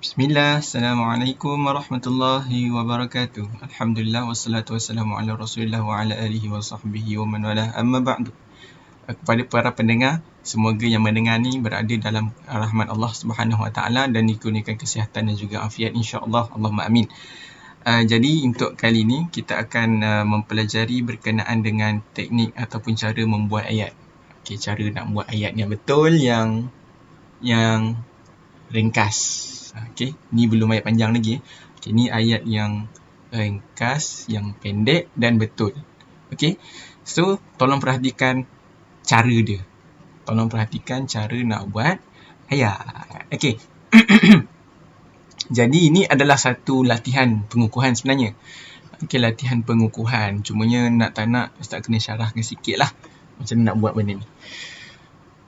Bismillah, Assalamualaikum warahmatullahi wabarakatuh. Alhamdulillah, wassalatu wassalamu ala rasulillah wa ala alihi wa sahbihi wa man walah, amma ba'du. Kepada para pendengar, semoga yang mendengar ni berada dalam rahmat Allah Subhanahu wa taala dan dikurniakan kesihatan dan juga afiat, insya-Allah. Allahumma amin. Jadi untuk kali ni kita akan mempelajari berkenaan dengan teknik ataupun cara membuat ayat. Okey, cara nak buat ayat yang betul, yang ringkas. Okey, ni belum ayat panjang lagi. Okey, ni ayat yang ringkas, yang pendek dan betul. Okey. So, tolong perhatikan cara dia. Tolong perhatikan cara nak buat ayat. Okey. Jadi, ini adalah satu latihan pengukuhan sebenarnya. Okey, latihan pengukuhan. Cumanya nak tak nak, Ustaz kena syarahkan sikit lah macam mana nak buat benda ni.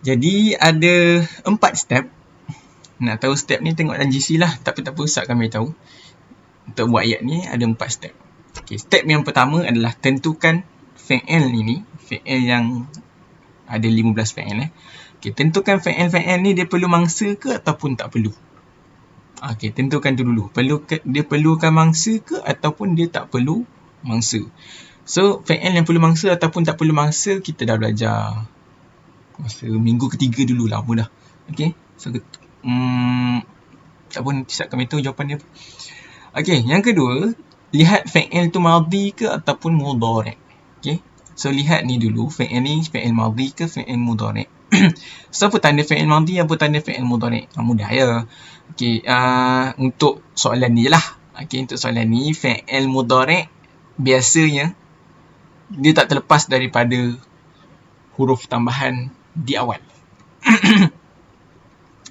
Jadi, ada 4 step. Nak tahu step ni tengok dalam GC lah. Tapi tak apa, Ustaz kami tahu. Untuk buat ayat ni ada 4 step. Okay, step yang pertama adalah tentukan fi'il ini. Fi'il yang ada 15 fi'il. Okay, tentukan fi'il ni dia perlu mangsa ke ataupun tak perlu. Okay, tentukan tu dulu. Dia perlukan mangsa ke ataupun dia tak perlu mangsa. So, fi'il yang perlu mangsa ataupun tak perlu mangsa kita dah belajar masa minggu ketiga dulu, lama dah. Okay, so tak pun Ustaz kami tahu jawapan dia. Okey, yang kedua, lihat fi'il tu madhi ke ataupun mudhari'. Okey. So lihat ni dulu, fi'il ni fi'il madhi ke fi'il mudhari'. So apa tanda fi'il madhi, apa tanda fi'il mudhari'? Mudah ya. Okey, untuk soalan ni je lah. Okey, untuk soalan ni fi'il mudhari' biasanya dia tak terlepas daripada huruf tambahan di awal.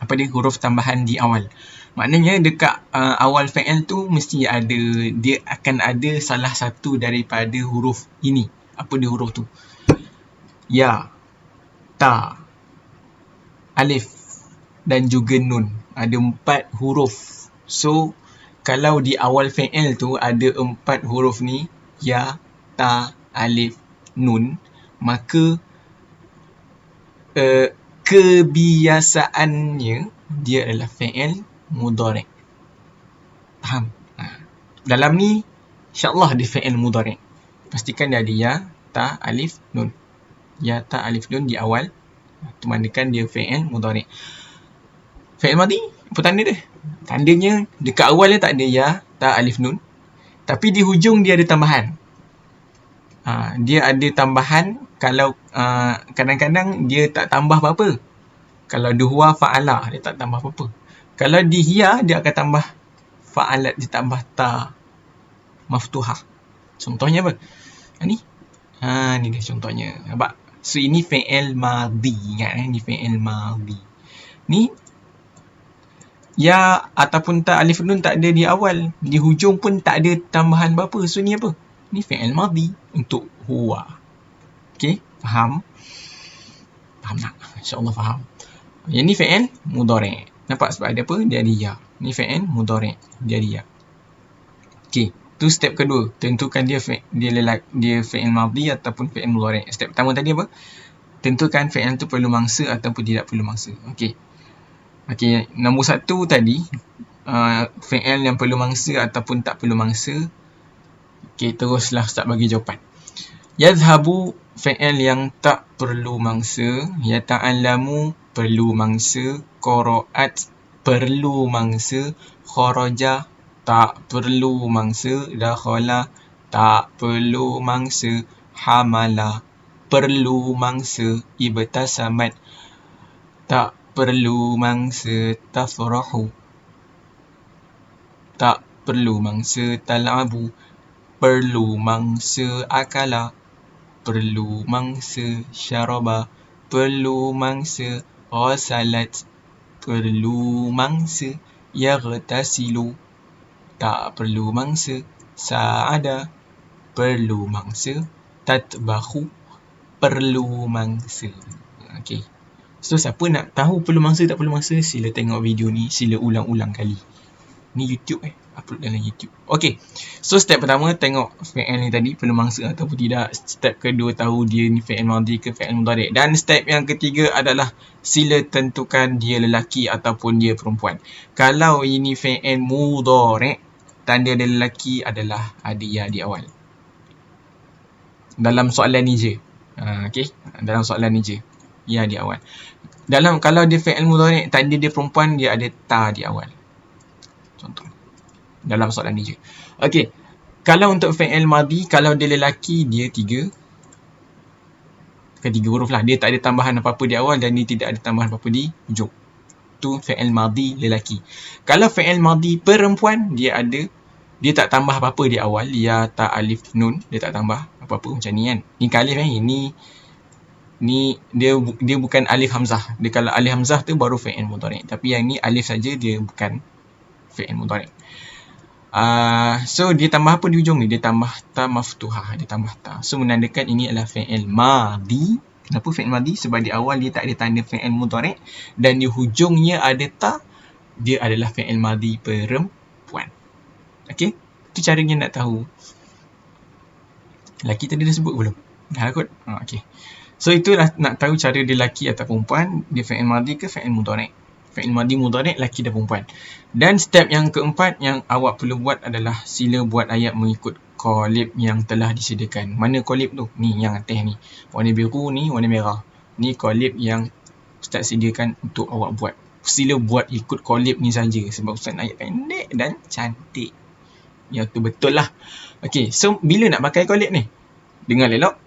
Apa dia? Huruf tambahan di awal. Maknanya dekat awal fi'il tu mesti ada, dia akan ada salah satu daripada huruf ini. Apa dia huruf tu? Ya, ta, alif dan juga nun. Ada 4 huruf. So, kalau di awal fi'il tu ada 4 huruf ni, ya, ta, alif, nun, maka kebiasaannya dia adalah fi'il mudhari'. Faham? Dalam ni insya-Allah dia fi'il mudhari'. Pastikan dia ada ya, ta, alif, nun. Ya, ta, alif, nun di awal. Itu mandakan dia fi'il mudhari'. Fi'il madhi, apa tanda dia? Tandanya dekat awal dia tak ada ya, ta, alif, nun. Tapi di hujung dia ada tambahan. Dia ada tambahan. Kalau kadang-kadang dia tak tambah apa-apa. Kalau duhwa fa'ala, dia tak tambah apa-apa. Kalau di hiya, dia akan tambah fa'alat, dia tambah ta maftuhah. Contohnya apa? Ni dia contohnya. Nampak? So ini fi'il madhi. Ingat ni fi'il madhi. Ni ya ataupun ta, alif, nun tak ada di awal. Di hujung pun tak ada tambahan apa-apa. So ni apa? Ni fi'il madhi untuk huwa. Okey, faham? Faham tak? InsyaAllah faham. Yang ni fi'il mudhari'. Nampak sebab ada apa? Dia ada ya. Ni fi'il mudhari'. Dia ada ya. Okey, tu step kedua. Tentukan dia fi'il madhi ataupun fi'il mudhari'. Step pertama tadi apa? Tentukan fi'il tu perlu mangsa ataupun tidak perlu mangsa. Okey. Okey, nombor 1 tadi, fi'il yang perlu mangsa ataupun tak perlu mangsa. Okey, teruslah Ustaz bagi jawapan. Yadhhabu fi'il yang tak perlu mangsa, yata'allamu perlu mangsa, qara'at perlu mangsa, kharaja tak perlu mangsa, dakhala tak perlu mangsa, hamala perlu mangsa, ibtasamat tak perlu mangsa, tafrahu tak perlu mangsa, tal'abu perlu mangsa, akala perlu mangsa, syaraba perlu mangsa, ghasalat perlu mangsa, yaghtasilu tak perlu mangsa, sa'ada perlu mangsa, tatbakhu perlu mangsa. Okey. So siapa nak tahu perlu mangsa tak perlu mangsa, sila tengok video ni, sila ulang-ulang kali. Ni YouTube upload dalam YouTube. Okay, so step pertama tengok fi'il ni tadi perlu mangsa ataupun tidak. Step kedua tahu dia ni fi'il madhi ke fi'il mudhari'. Dan step yang ketiga adalah sila tentukan dia lelaki ataupun dia perempuan. Kalau ini fi'il mudhari', tanda dia lelaki adalah ada ya di awal. Dalam soalan ni je. Okay, dalam soalan ni je. Ya di awal. Kalau dia fi'il mudhari', tanda dia perempuan, dia ada ta di awal. Contoh. Dalam soalan ni je. Okey. Kalau untuk fi'il madhi, kalau dia lelaki, dia tiga huruf lah. Dia tak ada tambahan apa-apa di awal dan dia tidak ada tambahan apa-apa di hujung. Tu fi'il madhi lelaki. Kalau fi'il madhi perempuan, dia tak tambah apa-apa di awal. Ya, ta, alif, nun. Dia tak tambah apa-apa macam ni kan. Ni alif ni dia bukan alif hamzah. Dia kalau alif hamzah tu baru fi'il mudhari'. Tapi yang ni alif saja, dia bukan fi'il mudhari'. So dia tambah apa di hujung ni? Dia tambah ta maftuhah, dia tambah ta. So menandakan ini adalah fi'il madhi. Kenapa fi'il madhi? Sebab di awal dia tak ada tanda fi'il mudhari' dan di hujungnya ada ta. Dia adalah fi'il madhi perempuan. Okey, itu caranya nak tahu. Laki tadi dah sebut belum? Dah kot. Okey. So itulah nak tahu cara dia laki atau perempuan, dia fi'il madhi ke fi'il mudhari'. Fi'il madhi mudhari' laki dan perempuan. Dan step yang keempat yang awak perlu buat adalah sila buat ayat mengikut qalib yang telah disediakan. Mana qalib tu? Ni yang atas ni. Warna biru ni, warna merah. Ni qalib yang Ustaz sediakan untuk awak buat. Sila buat ikut qalib ni saja sebab Ustaz ayat pendek dan cantik. Yang tu betul lah. Okey, so bila nak pakai qalib ni? Dengar elok.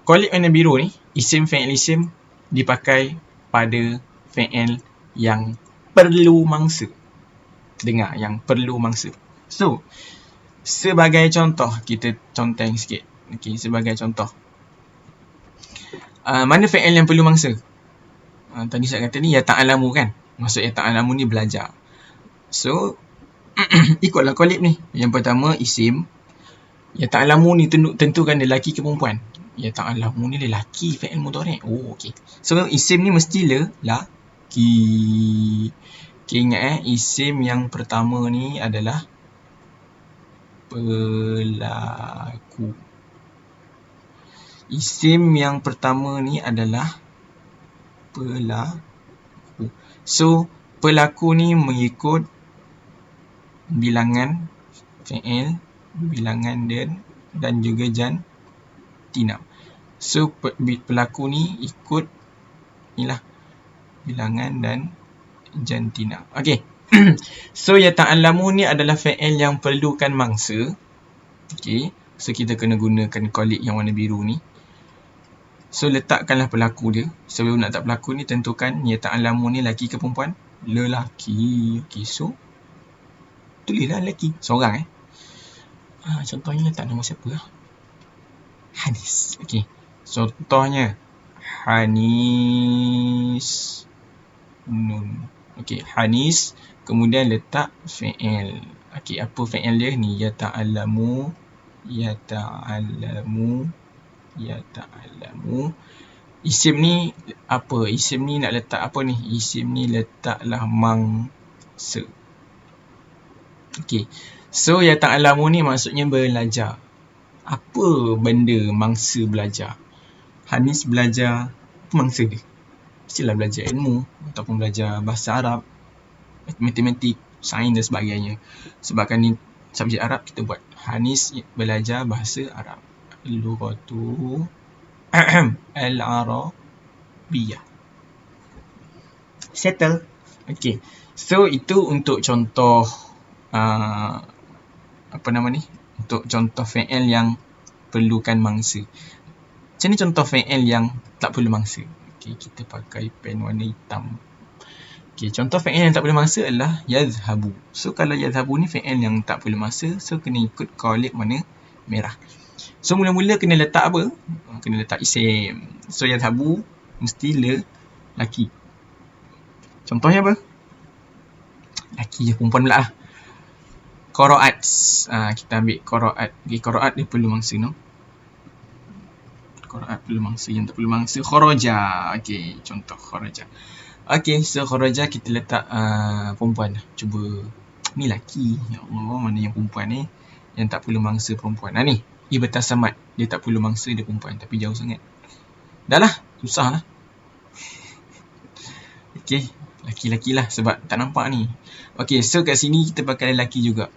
Qalib warna biru ni, isim fi'il isim dipakai pada fi'il yang perlu mangsa. Dengar, yang perlu mangsa. So, sebagai contoh, kita conteng sikit. Okey, sebagai contoh. Mana fi'il yang perlu mangsa? Tadi saya kata ni, ya ta'alamu kan? Maksud ya ta'alamu ni belajar. So, ikutlah qalib ni. Yang pertama, isim. Ya ta'alamu ni tentukan dia lelaki ke perempuan. Ya ta'alamu ni lelaki, fi'il mudhari'. Oh, okey. So, isim ni mesti lelaki. Okay, ingat isim yang pertama ni adalah pelaku. Isim yang pertama ni adalah pelaku. So, pelaku ni mengikut bilangan fi'il, bilangan dan juga jantina. So, pelaku ni ikut inilah bilangan dan jantina. Okey. So ya ta'allamu ni adalah fi'il yang perlukan mangsa. Okey. So kita kena gunakan qalib yang warna biru ni. So letakkanlah pelaku dia. Sebelum nak letak pelaku ni tentukan ya ta'allamu ni lelaki ke perempuan? Lelaki. Okey, so tulislah lelaki. Seorang contohnya letak nama siapa lah? Hanis. Okey. Contohnya Hanis nun. Okey, Hanis. Kemudian letak fi'il. Okey, apa fi'il dia ni? Ya ta'allamu. Ya ta'allamu. Ya ta'allamu. Isim ni apa? Isim ni nak letak apa ni? Isim ni letaklah mangsa. Okey. So, ya ta'allamu ni maksudnya belajar. Apa benda mangsa belajar? Hanis belajar apa mangsa dia? Mestilah belajar ilmu ataupun belajar bahasa Arab, matematik, sains dan sebagainya. Sebabkan ni subjek Arab, kita buat Hanis belajar bahasa Arab. Lughatu al-Arabiyah. Settle. Okey. So itu untuk contoh untuk contoh fi'il yang perlukan mangsa. Macam ni contoh fi'il yang tak perlu mangsa. Okay, kita pakai pen warna hitam. Okay, contoh fi'il yang tak perlu mangsa adalah yazhabu. So, kalau yazhabu ni fi'il yang tak perlu mangsa, so kena ikut qalib warna merah. So, mula-mula kena letak apa? Kena letak isim. So, yazhabu mesti lelaki. Contohnya apa? Lelaki je, perempuan pula lah. Qira'at. Kita ambil qira'at. Okay, qira'at dia perlu mangsa, no? Qira'at perlu mangsa, yang tak perlu mangsa kharaja. Okey, contoh kharaja. Okey, so kharaja kita letak perempuan lah. Cuba Ni laki. Ya Allah, mana yang perempuan ni? Yang tak perlu mangsa perempuan. Ni, ibtasamat. Dia tak perlu mangsa, dia perempuan. Tapi jauh sangat. Dah lah, susah lah. Okay, laki-laki lah sebab tak nampak ni. Okay, so kat sini kita pakai lelaki juga.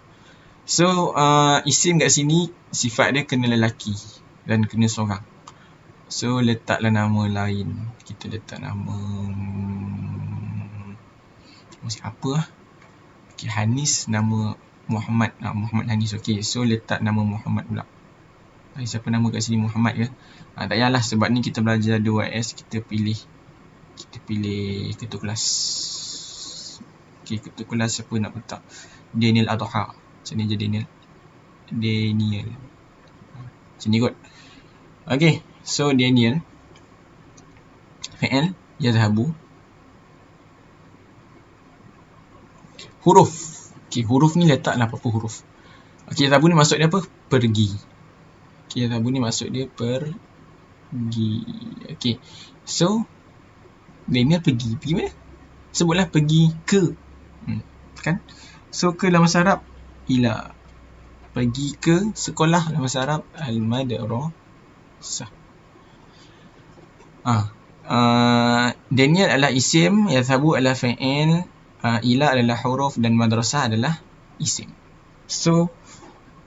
So, isim kat sini sifat dia kena lelaki dan kena seorang. So, letaklah nama lain. Kita letak nama siapa lah. Okay, Hanis nama Muhammad. Muhammad Hanis. Okay, so letak nama Muhammad pula. Siapa nama kat sini Muhammad ke? Tak payahlah sebab ni kita belajar 2S. Kita pilih ketua kelas. Okay, ketua kelas siapa nak letak? Daniel Adha. Macam ni je Daniel. Macam ni kot. Okay, so Daniel. Fi'il yazhabu. Huruf. Okay, huruf ni letaklah apa-apa huruf. Okay, yazhabu ni maksud dia apa? Pergi. Okay, yazhabu ni maksud dia pergi. Okay, so Daniel pergi. Pergi mana? Sebutlah pergi ke. Kan? So, ke dalam bahasa Arab, ila. Pergi ke sekolah dalam bahasa Arab, al-madrasah. Daniel adalah isim, yazhabu adalah fi'il, ila adalah huruf dan madrasah adalah isim. So,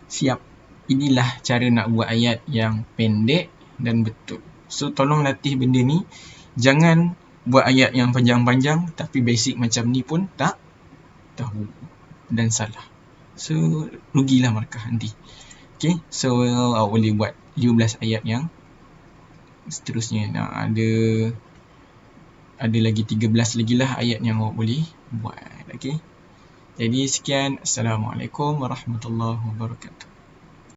siap. Inilah cara nak buat ayat yang pendek dan betul. So, tolong latih benda ni. Jangan buat ayat yang panjang-panjang tapi basic macam ni pun tak tahu dan salah. So, rugilah markah nanti. Okay, so awak boleh buat 15 ayat yang seterusnya. Ada lagi 13 lagi lah ayat yang awak boleh buat. Okay, jadi sekian. Assalamualaikum warahmatullahi wabarakatuh.